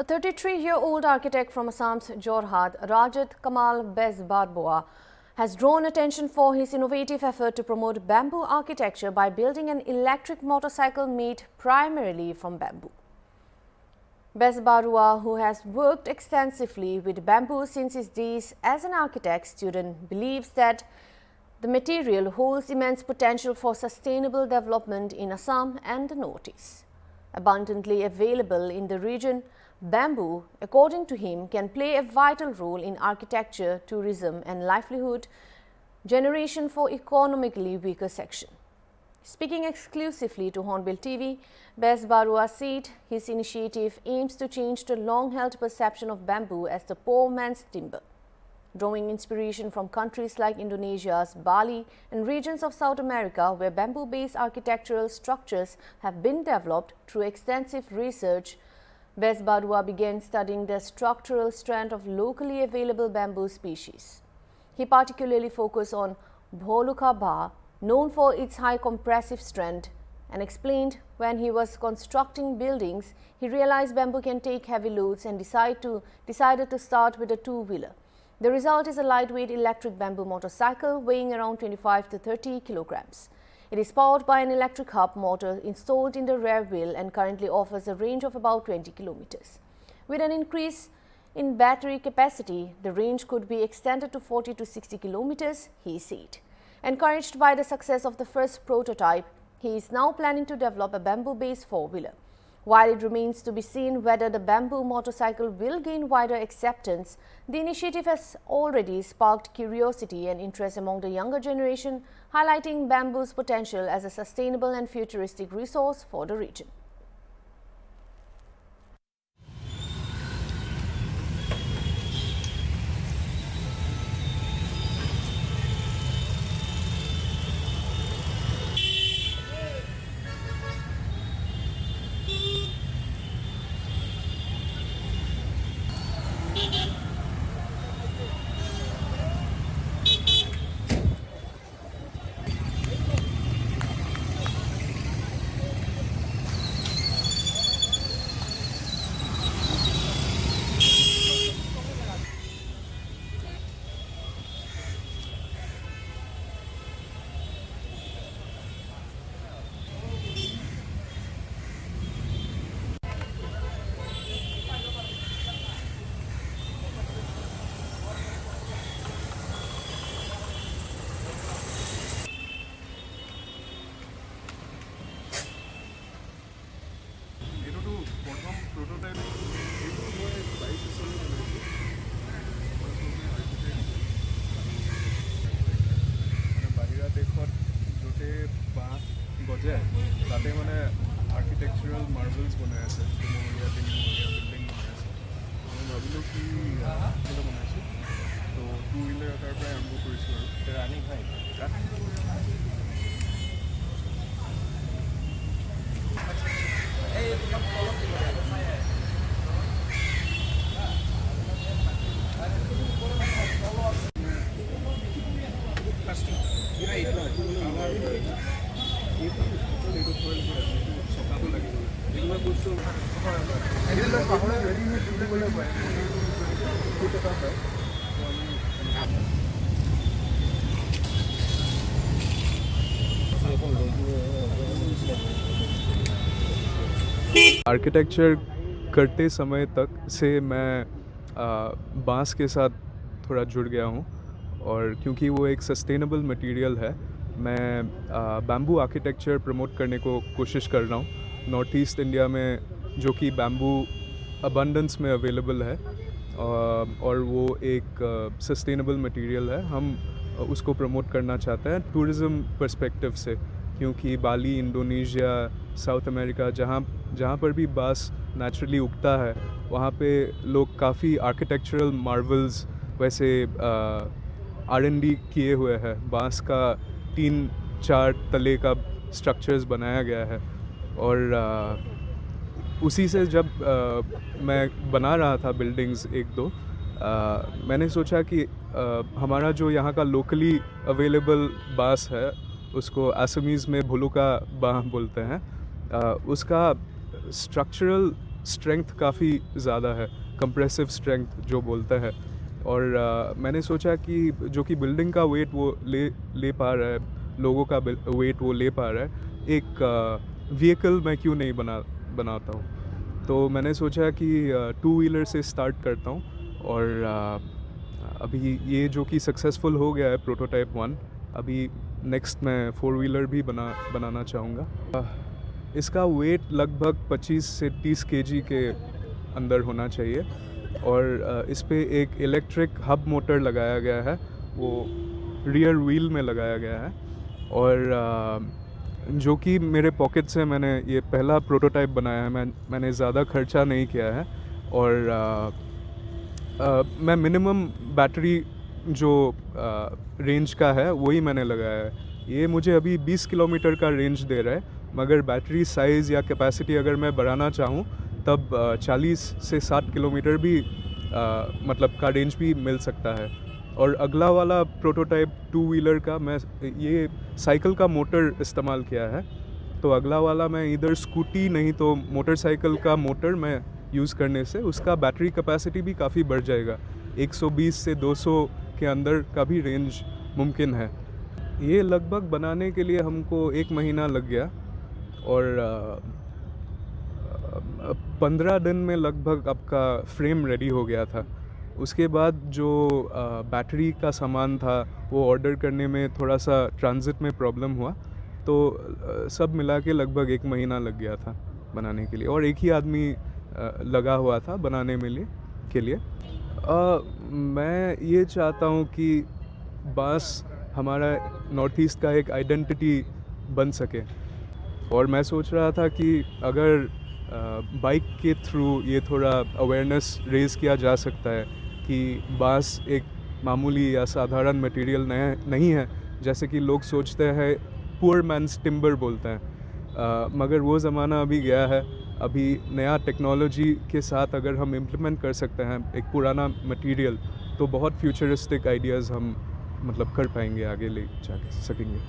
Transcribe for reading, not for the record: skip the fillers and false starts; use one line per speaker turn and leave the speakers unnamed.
A 33-year-old architect from Assam's Jorhat, Rajat Kamal Bezbarboa, has drawn attention for his innovative effort to promote bamboo architecture by building an electric motorcycle made primarily from bamboo. Bezbarboa, who has worked extensively with bamboo since his days as an architect student, believes that the material holds immense potential for sustainable development in Assam and the Northeast. Abundantly available in the region, bamboo, according to him, can play a vital role in architecture, tourism and livelihood generation for economically weaker sections. Speaking exclusively to Hornbill TV, Bezbarboa said his initiative aims to change the long-held perception of bamboo as the poor man's timber. Drawing inspiration from countries like Indonesia's Bali and regions of South America where bamboo-based architectural structures have been developed through extensive research, Bezbarboa began studying the structural strength of locally available bamboo species. He particularly focused on Bholuka Ba, known for its high compressive strength, and explained when he was constructing buildings, he realized bamboo can take heavy loads and decided to start with a two-wheeler. The result is a lightweight electric bamboo motorcycle weighing around 25 to 30 kilograms. It is powered by an electric hub motor installed in the rear wheel and currently offers a range of about 20 kilometers. With an increase in battery capacity, the range could be extended to 40 to 60 kilometers, he said. Encouraged by the success of the first prototype, he is now planning to develop a bamboo-based four-wheeler. While it remains to be seen whether the bamboo motorcycle will gain wider acceptance, the initiative has already sparked curiosity and interest among the younger generation, highlighting bamboo's potential as a sustainable and futuristic resource for the region.
তাতে মানে architectural মাৰ্বলছ বনাই আছে তিনিমহলীয়া building বনাই আছে মই ভাবিলোঁ কি বনাইছোঁ তো টু হুইলাৰ এটাৰ পৰাই আৰম্ভ কৰিছোঁ আৰু ৰাণী ভাই आर्किटेक्चर करते समय तक से मैं बांस के साथ थोड़ा जुड़ गया हूँ और क्योंकि वो एक सस्टेनेबल मटेरियल है मैं बैम्बू आर्किटेक्चर प्रमोट करने को कोशिश कर रहा हूँ नॉर्थ ईस्ट इंडिया में जो कि बैम्बू अबंडेंस में अवेलेबल है और वो एक सस्टेनेबल मटेरियल है हम उसको प्रमोट करना चाहते हैं टूरिज़्म पर्सपेक्टिव से क्योंकि बाली इंडोनेशिया साउथ अमेरिका जहाँ पर भी बांस नेचुरली उगता है वहाँ पे लोग काफ़ी आर्किटेक्चरल मार्वल्स वैसे R&D किए हुए हैं बांस का 3-4 तले का स्ट्रक्चर्स बनाया गया है और उसी से जब मैं बना रहा था बिल्डिंग्स एक दो मैंने सोचा कि हमारा जो यहाँ का लोकली अवेलेबल बांस है उसको असमीज़ में भुलुका बाह बोलते हैं उसका स्ट्रक्चरल स्ट्रेंथ काफ़ी ज़्यादा है, कंप्रेसिव स्ट्रेंथ जो बोलता है। और मैंने सोचा कि जो कि बिल्डिंग का वेट वो ले पा रहा है, लोगों का वेट वो ले पा रहा है, एक व्हीकल मैं क्यों नहीं बनाता हूँ। तो मैंने सोचा कि टू व्हीलर से स्टार्ट करता हूँ। और अभी ये जो कि सक्सेसफुल हो गया है प्रोटोटाइप 1, अभी नेक्स्ट मैं फोर व्हीलर भी बनाना चाहूँगा। इसका वेट लगभग 25 से 30 केजी के अंदर होना चाहिए। और इस पे एक इलेक्ट्रिक हब मोटर लगाया गया है, वो रियर व्हील में लगाया गया है। और जो कि मेरे पॉकेट से मैंने ये पहला प्रोटोटाइप बनाया है, मैंने ज़्यादा खर्चा नहीं किया है। और मैं मिनिमम बैटरी जो रेंज का है वही मैंने लगाया है। ये मुझे अभी 20 किलोमीटर का रेंज दे रहा है, मगर बैटरी साइज़ या कैपेसिटी अगर मैं बढ़ाना चाहूँ तब 40 से 60 किलोमीटर भी मतलब का रेंज भी मिल सकता है। और अगला वाला प्रोटोटाइप टू व्हीलर का मैं ये साइकिल का मोटर इस्तेमाल किया है। तो अगला वाला मैं इधर स्कूटी नहीं तो मोटरसाइकिल का मोटर मैं यूज़ करने से उसका बैटरी कैपेसिटी भी काफ़ी बढ़ जाएगा। 120 से 200 के अंदर का भी रेंज मुमकिन है। ये लगभग बनाने के लिए हमको 1 महीना लग गया। और 15 दिन में लगभग आपका फ्रेम रेडी हो गया था। उसके बाद जो बैटरी का सामान था वो ऑर्डर करने में थोड़ा सा ट्रांजिट में प्रॉब्लम हुआ, तो सब मिला के लगभग 1 महीना लग गया था बनाने के लिए। और एक ही आदमी लगा हुआ था बनाने के लिए। मैं ये चाहता हूँ कि बांस हमारा नॉर्थ ईस्ट का एक आइडेंटिटी बन सके। और मैं सोच रहा था कि अगर बाइक के थ्रू ये थोड़ा अवेयरनेस रेज़ किया जा सकता है कि बांस एक मामूली या साधारण मटेरियल नहीं है, जैसे कि लोग सोचते हैं पुअर मैन्स टिम्बर बोलते हैं। मगर वो ज़माना अभी गया है। अभी नया टेक्नोलॉजी के साथ अगर हम इम्प्लीमेंट कर सकते हैं एक पुराना मटेरियल, तो बहुत फ्यूचरिस्टिक आइडियाज़ हम मतलब कर पाएंगे, आगे ले जा सकेंगे।